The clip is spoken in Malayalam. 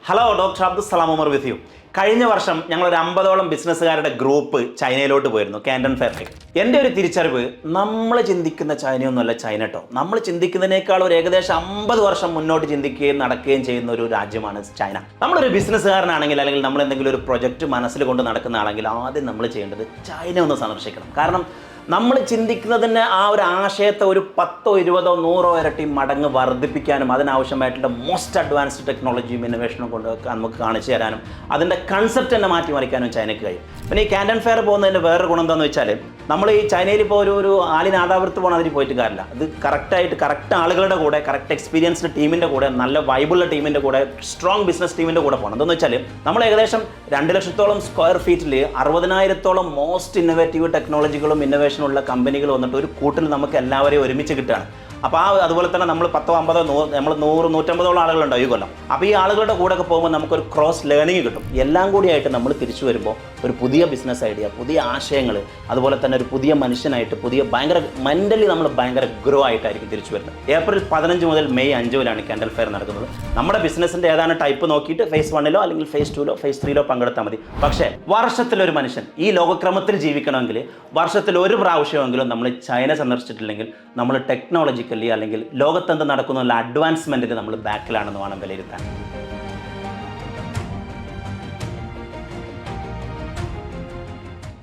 Hello doctor Abdul Salam Umar with you. കഴിഞ്ഞ വർഷം ഞങ്ങളൊരു 50ഓളം ബിസിനസ്സുകാരുടെ ഗ്രൂപ്പ് ചൈനയിലോട്ട് പോയിരുന്നു, കാൻഡൻ ഫെയറിലേക്ക്. എൻ്റെ ഒരു തിരിച്ചറിവ്, നമ്മൾ ചിന്തിക്കുന്ന ചൈനയൊന്നുമല്ല ചൈന കേട്ടോ. നമ്മൾ ചിന്തിക്കുന്നതിനേക്കാൾ ഒരു ഏകദേശം 50 വർഷം മുന്നോട്ട് ചിന്തിക്കുകയും നടക്കുകയും ചെയ്യുന്ന ഒരു രാജ്യമാണ് ചൈന. നമ്മളൊരു ബിസിനസ്സുകാരനാണെങ്കിൽ അല്ലെങ്കിൽ നമ്മൾ എന്തെങ്കിലും ഒരു പ്രൊജക്റ്റ് മനസ്സിൽ കൊണ്ട് നടക്കുന്ന ആണെങ്കിൽ ആദ്യം നമ്മൾ ചെയ്യേണ്ടത് ചൈന ഒന്ന് സന്ദർശിക്കണം. കാരണം നമ്മൾ ചിന്തിക്കുന്നതിന് ആ ഒരു ആശയത്തെ ഒരു 10, 20, 100 ഇരട്ടി മടങ്ങ് വർദ്ധിപ്പിക്കാനും അതിനാവശ്യമായിട്ടുള്ള മോസ്റ്റ് അഡ്വാൻസ്ഡ് ടെക്നോളജിയും ഇന്നോവേഷനും കൊണ്ട് നമുക്ക് കാണിച്ചു തരാനും അതിൻ്റെ കൺസെപ്റ്റ് തന്നെ മാറ്റിമറിക്കാനും ചൈനയ്ക്ക് കഴിയും. പിന്നെ ഈ കാൻഡൻ ഫെയർ പോകുന്നതിൻ്റെ വേറൊരു ഗുണം എന്താണെന്ന് വെച്ചാൽ, നമ്മൾ ഈ ചൈനയിൽ ഇപ്പോൾ ഒരു ആലിനാദാപുരത്ത് പോകണം, അതിന് പോയിട്ട് കാര്യമില്ല. അത് കറക്റ്റ് ആളുകളുടെ കൂടെ, കറക്റ്റ് എക്സ്പീരിയൻസ്ഡ് ടീമിൻ്റെ കൂടെ, നല്ല വൈബുള്ള ടീമിൻ്റെ കൂടെ, സ്ട്രോങ് ബിസിനസ് ടീമിൻ്റെ കൂടെ പോകണം. എന്താണെന്ന് വെച്ചാൽ നമ്മൾ ഏകദേശം 2 ലക്ഷത്തോളം സ്ക്വയർ ഫീറ്റിൽ 60,000-ഓളം മോസ്റ്റ് ഇന്നോവേറ്റീവ് ടെക്നോളജികളും ഇന്നോവേഷനുള്ള കമ്പനികൾ വന്നിട്ട് ഒരു കൂട്ടിൽ നമുക്ക് എല്ലാവരെയും ഒരുമിച്ച് കിട്ടുകയാണ്. അപ്പോൾ അതുപോലെ തന്നെ നമ്മൾ 10, 50, നമ്മൾ 100, 150ഓളം ആളുകളുണ്ടാവും ഈ കൊല്ലം. അപ്പോൾ ഈ ആളുകളുടെ കൂടെ ഒക്കെ പോകുമ്പോൾ നമുക്കൊരു ക്രോസ് ലേണിംഗ് കിട്ടും. എല്ലാം കൂടിയായിട്ട് നമ്മൾ തിരിച്ചു വരുമ്പോൾ ഒരു പുതിയ ബിസിനസ് ഐഡിയ, പുതിയ ആശയങ്ങൾ, അതുപോലെ തന്നെ ഒരു പുതിയ മനുഷ്യനായിട്ട്, മെൻ്റലി നമ്മൾ ഭയങ്കര ഗ്രോ ആയിട്ടായിരിക്കും തിരിച്ചു വരുന്നത്. ഏപ്രിൽ 15 മുതൽ മെയ് 5 വരെയാണ് കാൻഡൻ ഫെയർ നടക്കുന്നത്. നമ്മുടെ ബിസിനസ്സിൻ്റെ ഏതാണ് ടൈപ്പ് നോക്കിയിട്ട് ഫേസ് 1 അല്ലെങ്കിൽ ഫേസ് 2 ഫേസ് 3 പങ്കെടുത്താൽ മതി. പക്ഷേ വർഷത്തിലൊരു മനുഷ്യൻ ഈ ലോകക്രമത്തിൽ ജീവിക്കണമെങ്കിൽ വർഷത്തിൽ ഒരു പ്രാവശ്യമെങ്കിലും നമ്മൾ ചൈന സന്ദർശിച്ചിട്ടില്ലെങ്കിൽ നമ്മൾ ടെക്നോളജിക്കലി അല്ലെങ്കിൽ ലോകത്തെന്ത് നടക്കുന്ന അഡ്വാൻസ്മെൻറ്റിൽ നമ്മൾ ബാക്കിലാണെന്ന് വേണം വിലയിരുത്താൻ.